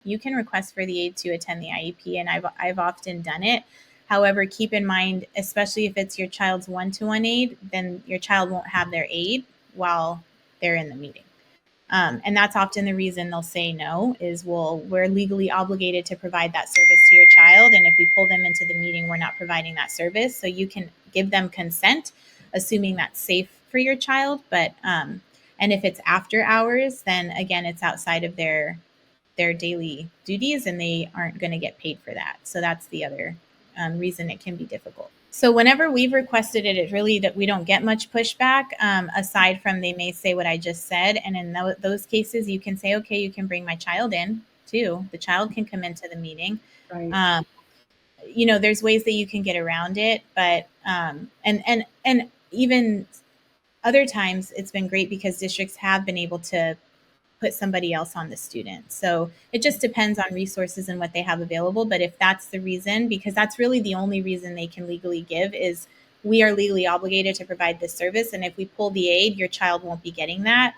you can request for the aide to attend the IEP, and I've often done it. However, keep in mind, especially if it's your child's one-to-one aide, then your child won't have their aide while they're in the meeting. And that's often the reason they'll say no is, well, we're legally obligated to provide that service to your child. And if we pull them into the meeting, we're not providing that service. So you can give them consent, assuming that's safe for your child. But, and if it's after hours, then again, it's outside of their daily duties and they aren't going to get paid for that. So that's the other reason it can be difficult. So whenever we've requested it, it's really that we don't get much pushback, aside from they may say what I just said. And in those cases, you can say, okay, you can bring my child in too. The child can come into the meeting. Right. There's ways that you can get around it, but and even other times it's been great because districts have been able to put somebody else on the student. So it just depends on resources and what they have available. But if that's the reason, because that's really the only reason they can legally give is we are legally obligated to provide this service. And if we pull the aid, your child won't be getting that.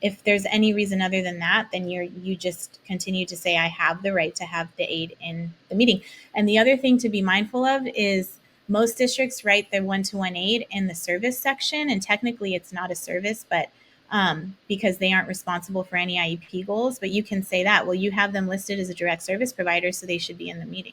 If there's any reason other than that, then you just continue to say, I have the right to have the aid in the meeting. And the other thing to be mindful of is most districts write their one-to-one aid in the service section. And technically it's not a service, but because they aren't responsible for any IEP goals, but you can say that, well, you have them listed as a direct service provider, so they should be in the meeting.